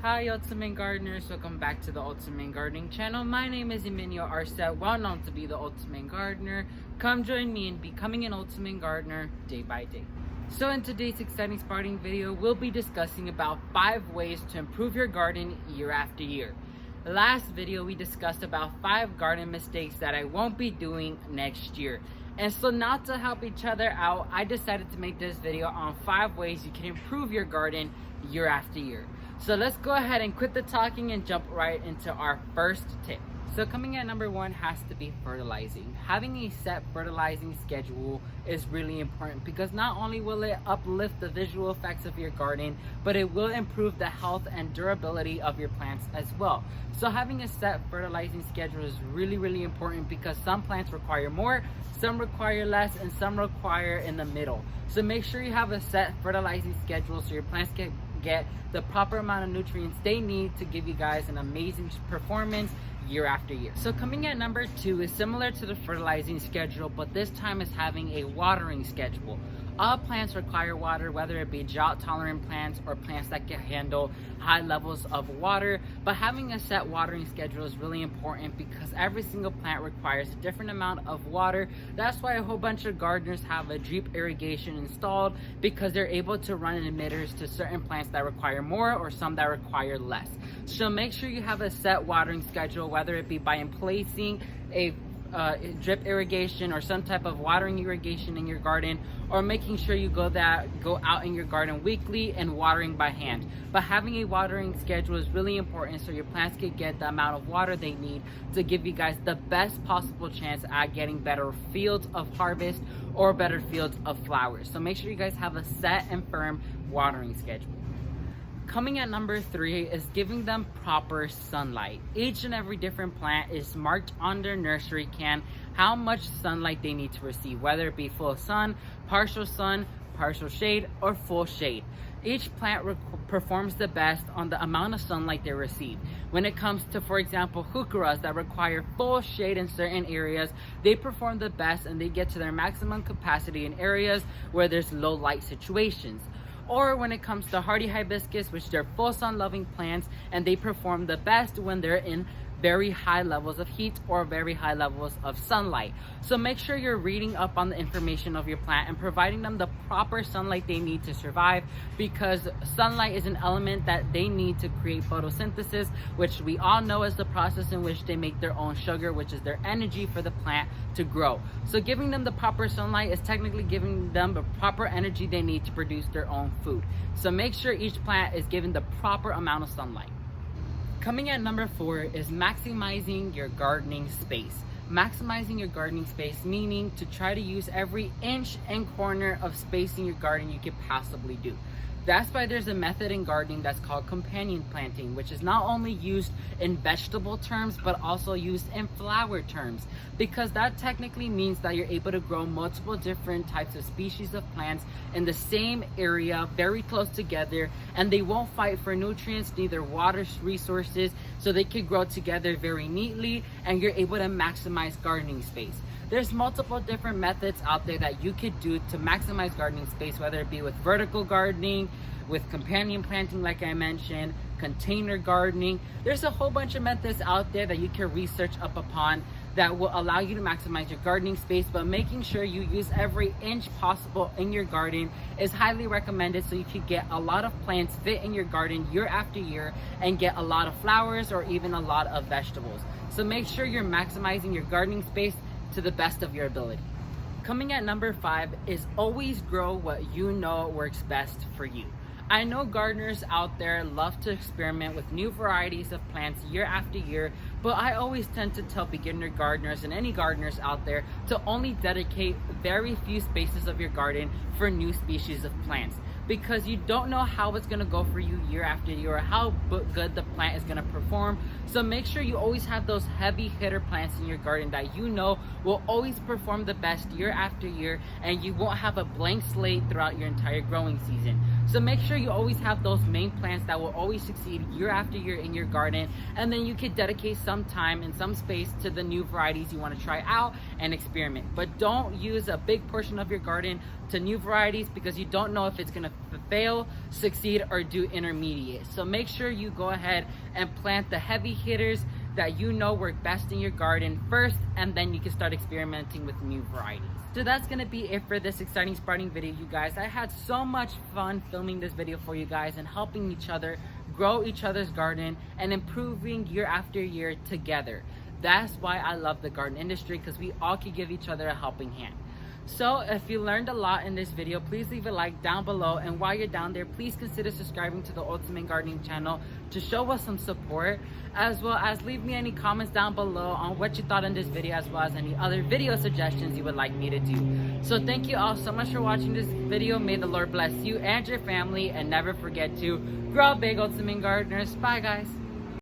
Hi Ultimate Gardeners, welcome back to the Ultimate Gardening channel. My name is Emilio Arcet, well known to be the Ultimate Gardener. Come join me in becoming an Ultimate Gardener day by day. So in today's exciting spotting video, we'll be discussing about 5 ways to improve your garden year after year. Last video we discussed about 5 garden mistakes that I won't be doing next year. And so now to help each other out, I decided to make this video on 5 ways you can improve your garden year after year. So let's go ahead and quit the talking and jump right into our first tip. So coming at number 1 has to be fertilizing. Having a set fertilizing schedule is really important because not only will it uplift the visual effects of your garden, but it will improve the health and durability of your plants as well. So having a set fertilizing schedule is really important because some plants require more, some require less, and some require in the middle. So make sure you have a set fertilizing schedule so your plants can get the proper amount of nutrients they need to give you guys an amazing performance year after year. So coming at number 2 is similar to the fertilizing schedule, but this time is having a watering schedule. All plants require water, whether it be drought tolerant plants or plants that can handle high levels of water, but having a set watering schedule is really important because every single plant requires a different amount of water. That's why a whole bunch of gardeners have a drip irrigation installed, because they're able to run emitters to certain plants that require more or some that require less. So make sure you have a set watering schedule, whether it be by placing a drip irrigation or some type of watering irrigation in your garden, or making sure you go out in your garden weekly and watering by hand. But having a watering schedule is really important so your plants can get the amount of water they need to give you guys the best possible chance at getting better fields of harvest or better fields of flowers. So make sure you guys have a set and firm watering schedule. Coming at number 3 is giving them proper sunlight. Each and every different plant is marked on their nursery can how much sunlight they need to receive, whether it be full sun, partial shade, or full shade. Each plant performs the best on the amount of sunlight they receive. When it comes to, for example, heucheras that require full shade in certain areas, they perform the best and they get to their maximum capacity in areas where there's low light situations. Or when it comes to hardy hibiscus, which they're full sun loving plants, and they perform the best when they're in very high levels of heat or very high levels of sunlight. So make sure you're reading up on the information of your plant and providing them the proper sunlight they need to survive, because sunlight is an element that they need to create photosynthesis, which we all know is the process in which they make their own sugar, which is their energy for the plant to grow. So giving them the proper sunlight is technically giving them the proper energy they need to produce their own food. So make sure each plant is given the proper amount of sunlight. Coming at number 4 is maximizing your gardening space. Maximizing your gardening space meaning to try to use every inch and corner of space in your garden you could possibly do. That's why there's a method in gardening that's called companion planting, which is not only used in vegetable terms, but also used in flower terms, because that technically means that you're able to grow multiple different types of species of plants in the same area, very close together, and they won't fight for nutrients, neither water resources, so they can grow together very neatly, and you're able to maximize gardening space. There's multiple different methods out there that you could do to maximize gardening space, whether it be with vertical gardening, with companion planting like I mentioned, container gardening. There's a whole bunch of methods out there that you can research up upon that will allow you to maximize your gardening space, but making sure you use every inch possible in your garden is highly recommended so you can get a lot of plants fit in your garden year after year and get a lot of flowers or even a lot of vegetables. So make sure you're maximizing your gardening space to the best of your ability. Coming at number 5 is always grow what you know works best for you. I know gardeners out there love to experiment with new varieties of plants year after year, but I always tend to tell beginner gardeners and any gardeners out there to only dedicate very few spaces of your garden for new species of plants, because you don't know how it's going to go for you year after year or how good the plant is going to perform. So make sure you always have those heavy hitter plants in your garden that you know will always perform the best year after year, and you won't have a blank slate throughout your entire growing season. So make sure you always have those main plants that will always succeed year after year in your garden, and then you could dedicate some time and some space to the new varieties you want to try out and experiment. But don't use a big portion of your garden to new varieties, because you don't know if it's going to fail, succeed, or do intermediate. So make sure you go ahead and plant the heavy hitters that you know work best in your garden first, and then you can start experimenting with new varieties. So that's gonna be it for this exciting sprouting video, you guys. I had so much fun filming this video for you guys and helping each other grow each other's garden and improving year after year together. That's why I love the garden industry, because we all can give each other a helping hand. So if you learned a lot in this video, please leave a like down below, and while you're down there, please consider subscribing to the Ultimate Gardening channel to show us some support, as well as leave me any comments down below on what you thought in this video, as well as any other video suggestions you would like me to do. So thank you all so much for watching this video. May the Lord bless you and your family, and never forget to grow big, Ultimate Gardeners. Bye guys.